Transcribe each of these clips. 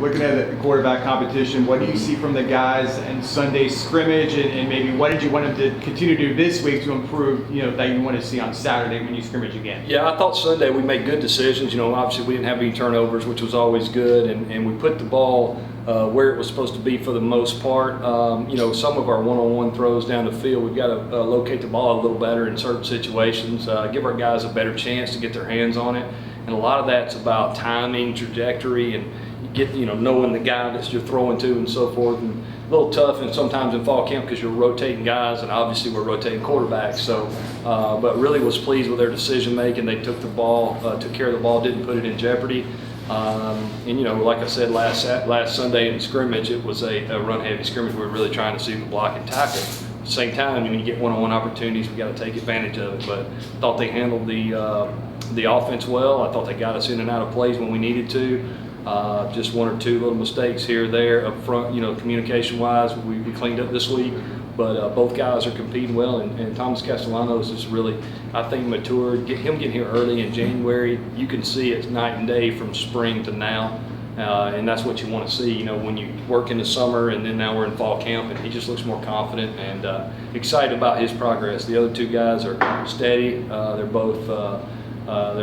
Looking at the quarterback competition, what do you see from the guys in Sunday's scrimmage, and maybe what did you want them to continue to do this week to improve, that you want to see on Saturday when you scrimmage again? Yeah, I thought Sunday we made good decisions. Obviously we didn't have any turnovers, which was always good, and we put the ball where it was supposed to be for the most part. Some of our one-on-one throws down the field, we've got to locate the ball a little better in certain situations, give our guys a better chance to get their hands on it, and a lot of that's about timing, trajectory, and knowing the guy that you're throwing to and so forth. And a little tough and sometimes in fall camp because you're rotating guys, and obviously we're rotating quarterbacks. So, but really was pleased with their decision making. They took the ball, took care of the ball, didn't put it in jeopardy. Like I said last Sunday in scrimmage, it was a run-heavy scrimmage. We were really trying to see the block and tackle. At the same time, when you get one-on-one opportunities, we got to take advantage of it. But I thought they handled the offense well. I thought they got us in and out of plays when we needed to. Just one or two little mistakes here or there up front, communication-wise, we cleaned up this week. But both guys are competing well, and Thomas Castellanos is really, I think, matured. Him getting here early in January, you can see it's night and day from spring to now, and that's what you want to see. When you work in the summer, and then now we're in fall camp, and he just looks more confident and excited about his progress. The other two guys are steady. They're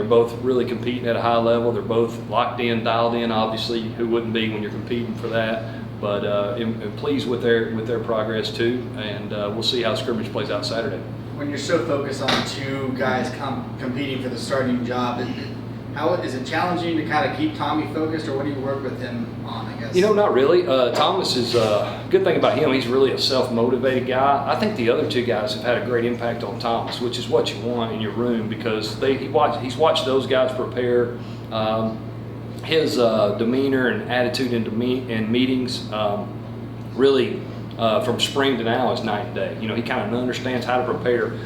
both really competing at a high level. They're both locked in, dialed in. Obviously, who wouldn't be when you're competing for that? But I'm pleased with their progress too, and we'll see how scrimmage plays out Saturday. When you're so focused on two guys competing for the starting job, how is it challenging to kind of keep Tommy focused, or what do you work with him on, I guess? Not really. Thomas is good thing about him. He's really a self-motivated guy. I think the other two guys have had a great impact on Thomas, which is what you want in your room, because he's watched those guys prepare. His demeanor and attitude in meetings really from spring to now is night and day. He kind of understands how to prepare,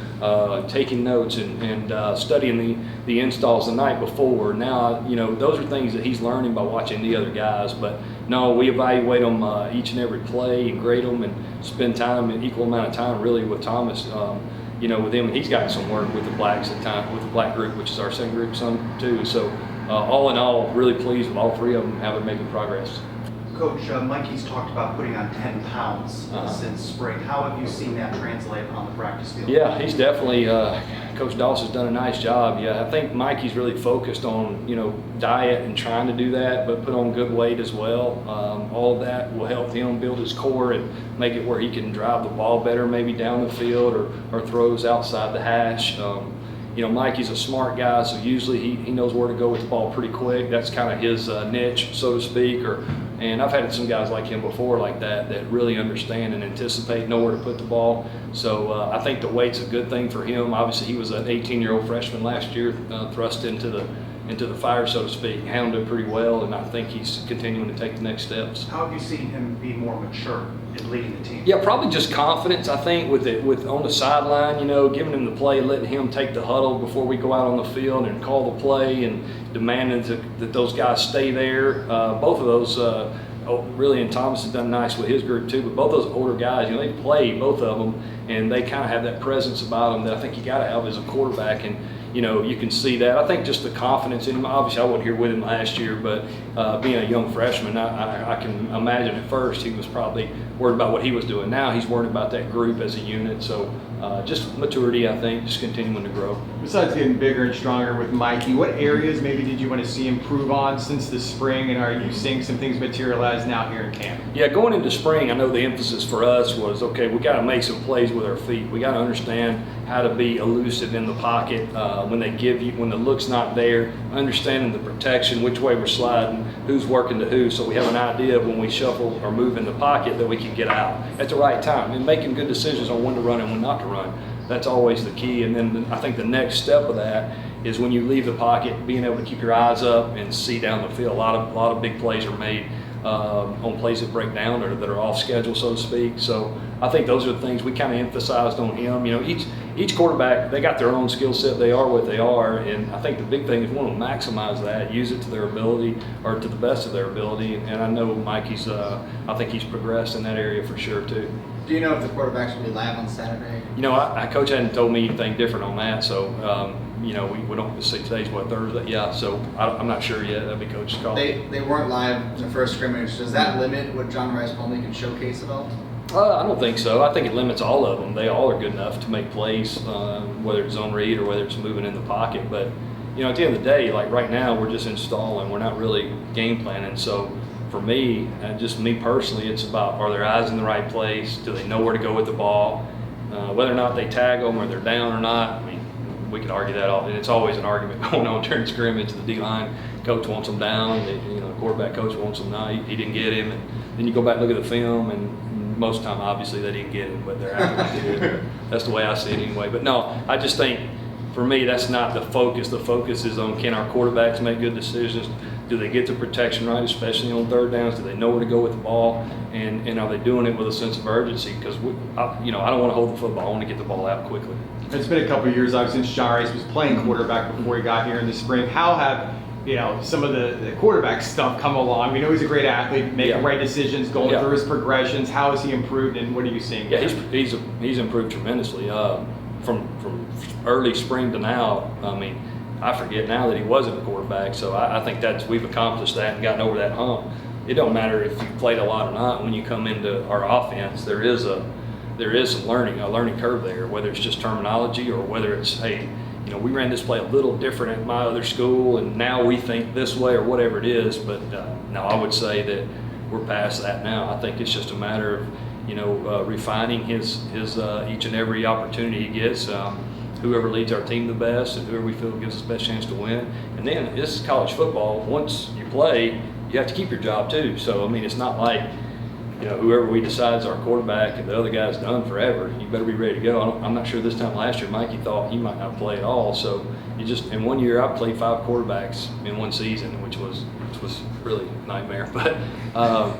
taking notes and studying the installs the night before. Now, those are things that he's learning by watching the other guys. But no, we evaluate them each and every play and grade them and spend time, an equal amount of time really with Thomas. With him, and he's got some work with the blacks at time, with the black group, which is our second group, some too. So. All in all, really pleased with all three of them, how they're making progress. Coach, Mikey's talked about putting on 10 pounds since spring. How have you seen that translate on the practice field? Yeah, he's definitely, Coach Dawson's done a nice job. Yeah, I think Mikey's really focused on, diet and trying to do that, but put on good weight as well. All of that will help him build his core and make it where he can drive the ball better, maybe down the field or throws outside the hash. Mikey's a smart guy, so usually he knows where to go with the ball pretty quick. That's kind of his niche, so to speak. And I've had some guys like him before like that really understand and anticipate, know where to put the ball. So I think the weight's a good thing for him. Obviously, he was an 18-year-old freshman last year, thrust into the fire, so to speak, handled it pretty well, and I think he's continuing to take the next steps. How have you seen him be more mature in leading the team? Yeah, probably just confidence. I think with on the sideline, giving him the play, letting him take the huddle before we go out on the field and call the play, and demanding that those guys stay there. Both of those, really, and Thomas has done nice with his group too. But both those older guys, they play, both of them, and they kind of have that presence about them that I think you got to have as a quarterback. And you can see that. I think just the confidence in him. Obviously, I wasn't here with him last year, but being a young freshman, I can imagine at first he was probably worried about what he was doing. Now he's worried about that group as a unit. So just maturity, I think, just continuing to grow. Besides getting bigger and stronger with Mikey, what areas maybe did you want to see improve on since the spring, and are you seeing some things materialize now here in camp? Yeah, going into spring, I know the emphasis for us was, okay, we got to make some plays with our feet. We got to understand how to be elusive in the pocket when the look's not there, understanding the protection, which way we're sliding, who's working to who, so we have an idea of when we shuffle or move in the pocket that we can get out at the right time, and making good decisions on when to run and when not to run. That's always the key. And then I think the next step of that is when you leave the pocket, being able to keep your eyes up and see down the field. A lot of big plays are made on plays that break down or that are off schedule, so to speak. So I think those are the things we kind of emphasized on him. Each quarterback, they got their own skill set. They are what they are, and I think the big thing is we want to maximize that, use it to their ability or to the best of their ability. And I know Mikey's, I think he's progressed in that area for sure too. Do you know if the quarterbacks will be live on Saturday? Coach hadn't told me anything different on that, so you know, we don't say today's what, Thursday? Yeah, so I'm not sure yet. That'd be coach's call. They weren't live in the first scrimmage. Does that limit what John Rhys Plumlee can showcase at all? I don't think so. I think it limits all of them. They all are good enough to make plays, whether it's zone read or whether it's moving in the pocket. But, you know, at the end of the day, like right now, we're just installing. We're not really game planning. So for me, and just me personally, it's about, are their eyes in the right place? Do they know where to go with the ball? Whether or not they tag them or they're down or not, I mean, we could argue that all, and it's always an argument going on during scrimmage. The D-line coach wants them down, you know, the quarterback coach wants them not. He didn't get him, and then you go back and look at the film, and most of the time, obviously, they didn't get him, but they're acting like they did. That's the way I see it anyway. But no, I just think, for me, that's not the focus. The focus is on, can our quarterbacks make good decisions? Do they get the protection right, especially on third downs? Do they know where to go with the ball? And are they doing it with a sense of urgency? Because, you know, I don't want to hold the football. I want to get the ball out quickly. It's been a couple of years, obviously, since John Rhys was playing quarterback before he got here in the spring. How have, you know, some of the quarterback stuff come along? We know he's a great athlete, making right decisions, going through his progressions. How has he improved, and what are you seeing? Yeah, he's improved tremendously. From early spring to now, I mean, I forget now that he wasn't a quarterback. So I think we've accomplished that and gotten over that hump. It don't matter if you played a lot or not. When you come into our offense, there is some a learning curve there, whether it's just terminology or whether it's, hey, you know, we ran this play a little different at my other school, and now we think this way, or whatever it is. But no, I would say that we're past that now. I think it's just a matter of, you know, refining his each and every opportunity he gets. Whoever leads our team the best and whoever we feel gives us the best chance to win. And then this is college football. Once you play, you have to keep your job too. So I mean, it's not like, you know, whoever we decide is our quarterback and the other guy's done forever. You better be ready to go. I'm not sure this time last year Mikey thought he might not play at all. So you just, in 1 year I played 5 quarterbacks in one season, which was really a nightmare. But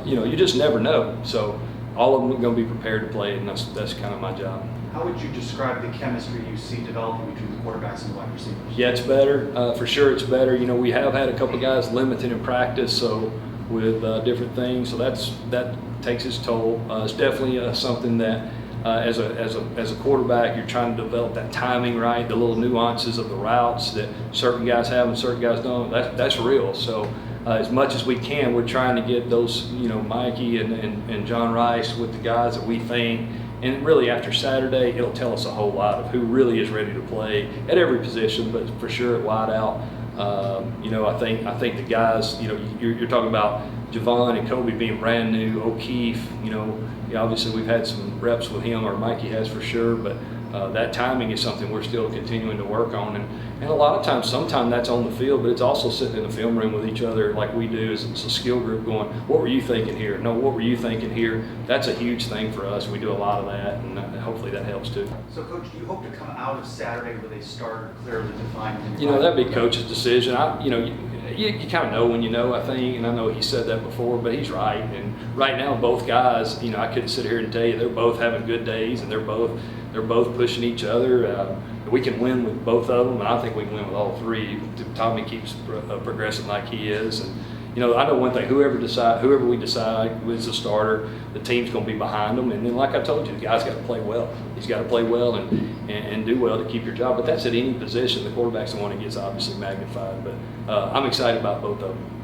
you know, you just never know. So all of them are going to be prepared to play, and that's kind of my job. How would you describe the chemistry you see developing between the quarterbacks and the wide receivers? Yeah, it's better. For sure it's better. You know, we have had a couple of guys limited in practice, so with different things, so that takes its toll. It's definitely something that as a quarterback, you're trying to develop that timing right, the little nuances of the routes that certain guys have and certain guys don't. That's real. So as much as we can, we're trying to get those, you know, Mikey and John Rhys with the guys that we think. And really, after Saturday, it'll tell us a whole lot of who really is ready to play at every position, but for sure at wide out. You know, I think the guys, you know, you're talking about Javon and Kobe being brand new, O'Keefe, you know, obviously we've had some reps with him, or Mikey has for sure, but that timing is something we're still continuing to work on. And a lot of times, sometimes that's on the field, but it's also sitting in the film room with each other like we do. It's a skill group going, what were you thinking here? No, what were you thinking here? That's a huge thing for us. We do a lot of that, and hopefully that helps too. So, Coach, do you hope to come out of Saturday with a starter clearly defined? You know, that'd be Coach's decision. You kind of know when you know, I think, and I know he said that before, but he's right. And right now, both guys, you know, I couldn't sit here and tell you they're both having good days, and they're both pushing each other. We can win with both of them, and I think we can win with all three. Tommy keeps progressing like he is, and you know, I know one thing: whoever we decide is the starter, the team's going to be behind them. And then, like I told you, the guy's got to play well. He's got to play well and do well to keep your job. But that's at any position. The quarterback's the one that gets obviously magnified. But I'm excited about both of them.